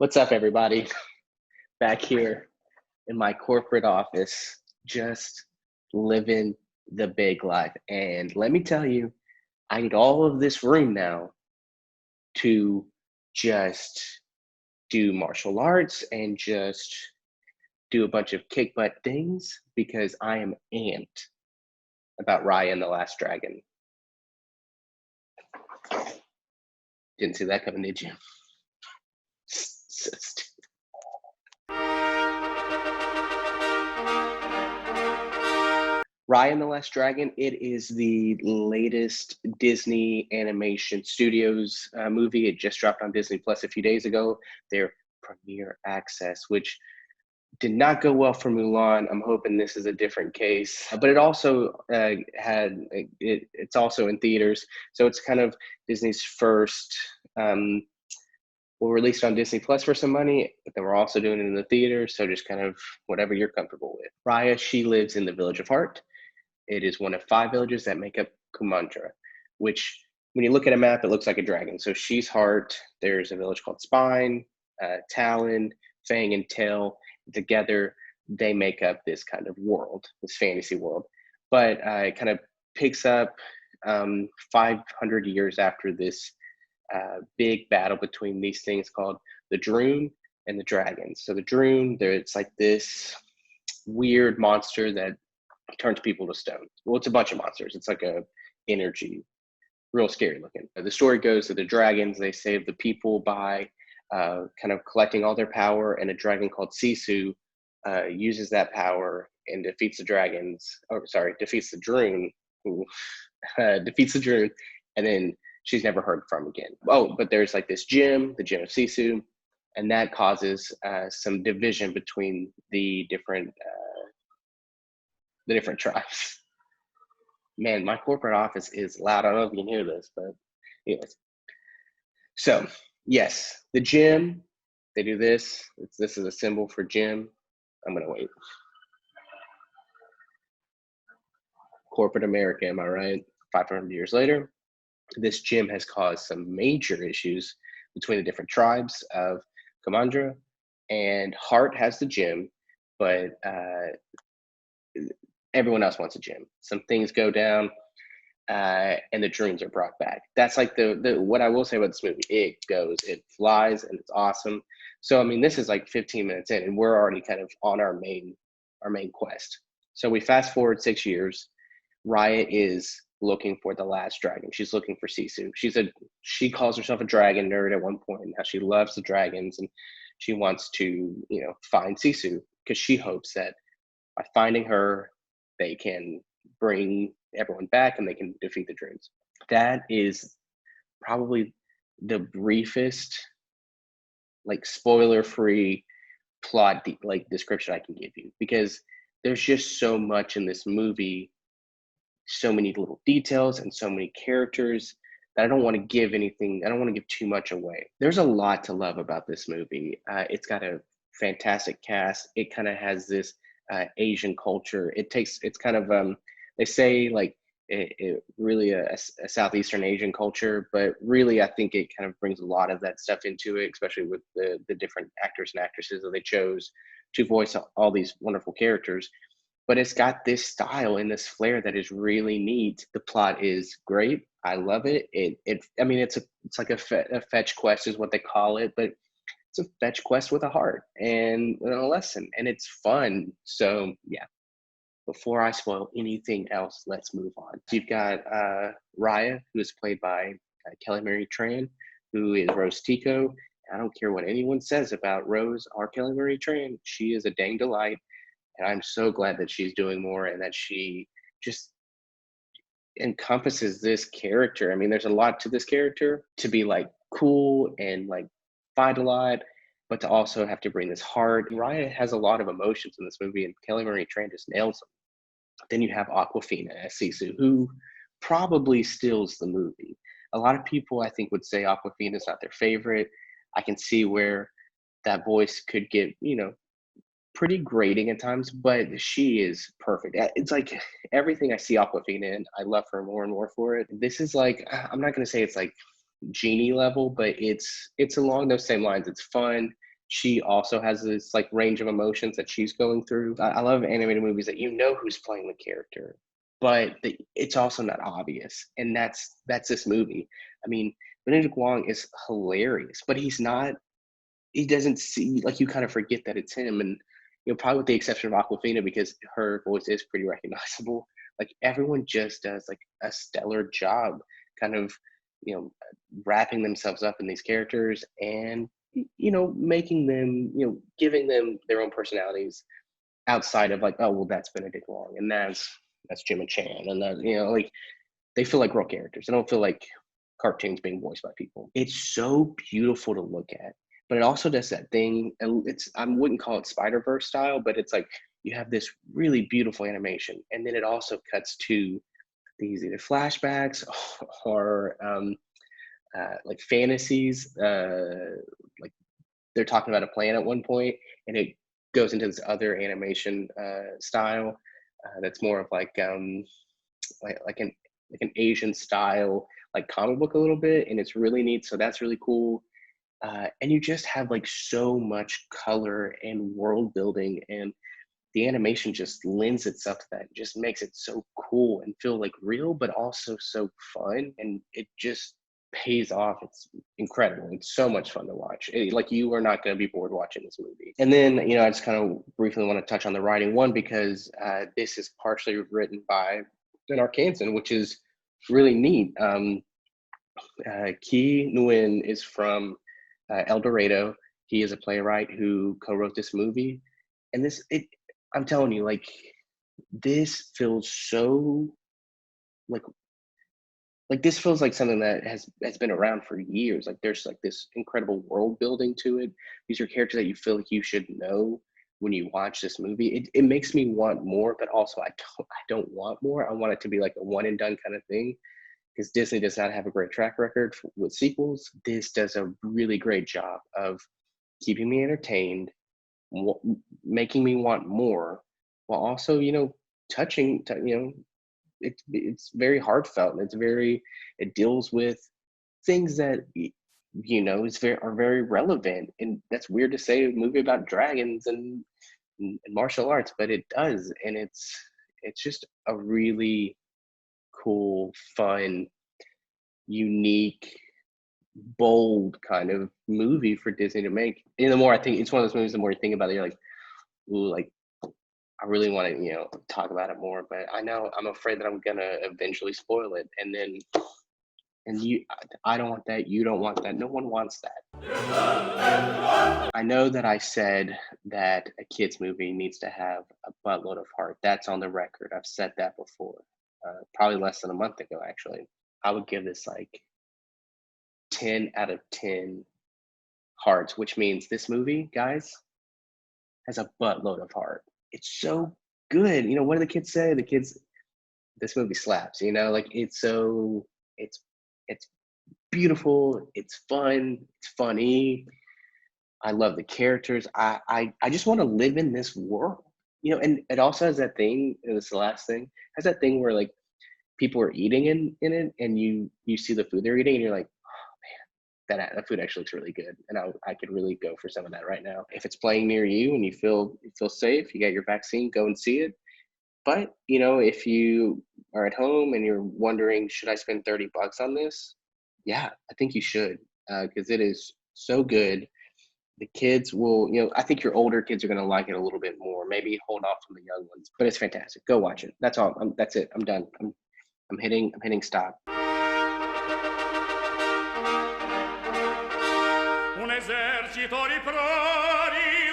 What's up, everybody? Back here in my corporate office, just living the big life. And let me tell you, I need all of this room now to just do martial arts and just do a bunch of kick butt things because I am amped about Raya and the Last Dragon. Didn't see that coming, did you? So stupid. Raya and the Last Dragon, it is the latest Disney Animation Studios movie. It just dropped on Disney Plus a few days ago, their premiere access, which did not go well for Mulan. I'm hoping this is a different case, but it also it's also in theaters, so it's kind of Disney's first. We'll release it on Disney Plus for some money, but then we're also doing it in the theater, so just kind of whatever you're comfortable with. Raya, she lives in the Village of Heart. It is one of 5 villages that make up Kumandra, which when you look at a map, it looks like a dragon. So she's Heart. There's a village called Spine, Talon, Fang, and Tail. Together, they make up this kind of world, this fantasy world. But it kind of picks up 500 years after this big battle between these things called the Droon and the dragons. So the Droon, it's like this weird monster that turns people to stone. Well, it's a bunch of monsters. It's like a energy, real scary looking. The story goes that the dragons, they save the people by kind of collecting all their power, and a dragon called Sisu uses that power and defeats the dragons, defeats the Droon, who defeats the Droon, and then she's never heard from again. Oh, but there's like this gem, the gem of Sisu, and that causes some division between the different tribes. Man, my corporate office is loud. I don't know if you can hear this, but anyways. So yes, the gem, they do this. This is a symbol for gem. I'm gonna wait. Corporate America, am I right? 500 years later, this gem has caused some major issues between the different tribes of Kamandra, and Heart has the gem, but everyone else wants a gem. Some things go down, and the dreams are brought back. That's like the what I will say about this movie. It flies, and it's awesome. So I mean, this is like 15 minutes in, and we're already kind of on our main quest. So we fast forward 6 years. Raya is looking for the last dragon. She's looking for Sisu. She calls herself a dragon nerd at one point, and how she loves the dragons, and she wants to find Sisu because she hopes that by finding her, they can bring everyone back and they can defeat the dreams. That is probably the briefest, like spoiler-free plot description I can give you, because there's just so much in this movie, so many little details and so many characters that I don't want to give anything. I don't want to give too much away. There's a lot to love about this movie. It's got a fantastic cast. It kind of has this Asian culture. It's kind of they say like it really a Southeastern Asian culture, but really I think it kind of brings a lot of that stuff into it, especially with the different actors and actresses that they chose to voice all these wonderful characters. But it's got this style and this flair that is really neat. The plot is great. I love it. I mean, it's like a fetch quest is what they call it, but it's a fetch quest with a heart and a lesson, and it's fun. So yeah, before I spoil anything else, let's move on. So you've got Raya, who is played by Kelly Marie Tran, who is Rose Tico. I don't care what anyone says about Rose or Kelly Marie Tran. She is a dang delight, and I'm so glad that she's doing more and that she just encompasses this character. I mean, there's a lot to this character to be like cool and like fight a lot, but to also have to bring this heart. Raya has a lot of emotions in this movie, and Kelly Marie Tran just nails them. Then you have Aquafina as Sisu, who probably steals the movie. A lot of people, I think, would say Aquafina is not their favorite. I can see where that voice could get, pretty grating at times, but she is perfect. It's like everything I see Aquafina in, I love her more and more for it. This is like, I'm not going to say it's like Genie level, but it's along those same lines. It's fun. she also has this like range of emotions that she's going through. I love animated movies that you know who's playing the character, but it's also not obvious, and that's this movie. I mean, Benedict Wong is hilarious, but he's not. He doesn't see like you kind of forget that it's him, and probably with the exception of Aquafina because her voice is pretty recognizable. Like everyone just does like a stellar job, kind of you know wrapping themselves up in these characters and making them giving them their own personalities outside of like, oh well, that's Benedict Wong and that's Jim and Chan, and that like they feel like real characters. They don't feel like cartoons being voiced by people. It's so beautiful to look at, but it also does that thing, and I wouldn't call it Spider-Verse style, but it's like you have this really beautiful animation, and then it also cuts to these either flashbacks or like fantasies. Like they're talking about a plan at one point, and it goes into this other animation style that's more of like an Asian style like comic book a little bit, and it's really neat. So that's really cool. And you just have like so much color and world building, and the animation just lends itself to that. It just makes it so cool and feel like real, but also so fun, and it just pays off. It's incredible. It's so much fun to watch. Like you are not going to be bored watching this movie. And then I just kind of briefly want to touch on the writing one because this is partially written by an Arkansan, which is really neat. Ki Nguyen is from El Dorado. He is a playwright who co-wrote this movie, and I'm telling you, like this feels so like this feels like something that has been around for years. Like there's like this incredible world building to it. These are characters that you feel like you should know when you watch this movie. It makes me want more, but also I don't want more. I want it to be like a one and done kind of thing because Disney does not have a great track record with sequels. This does a really great job of keeping me entertained, making me want more, while also touching. It's very heartfelt. It deals with things that are very relevant, and that's weird to say a movie about dragons and martial arts, but it does, and it's just a really cool, fun, unique, bold kind of movie for Disney to make. And the more I think, it's one of those movies, the more you think about it, you're like, ooh, like I really want to, talk about it more, but I know I'm afraid that I'm gonna eventually spoil it, and then, and I don't want that. You don't want that. No one wants that. I know that I said that a kids movie needs to have a buttload of heart. That's on the record. I've said that before, probably less than a month ago, actually. I would give this like 10 out of 10 hearts, which means this movie, guys, has a buttload of heart. It's so good. What do the kids say? The kids, this movie slaps. Like it's it's beautiful. It's fun. It's funny. I love the characters. I just want to live in this world. And it also has that thing. And this is the last thing. Has that thing where like people are eating in it, and you see the food they're eating, and you're like, that food actually looks really good, and I could really go for some of that right now. If it's playing near you and you feel safe, you got your vaccine, go and see it. But if you are at home and you're wondering, should I spend $30 on this? Yeah, I think you should, because it is so good. The kids will, I think your older kids are going to like it a little bit more. Maybe hold off from the young ones, but it's fantastic. Go watch it. That's all. That's it. I'm done. I'm hitting stop. Un esercito di prodi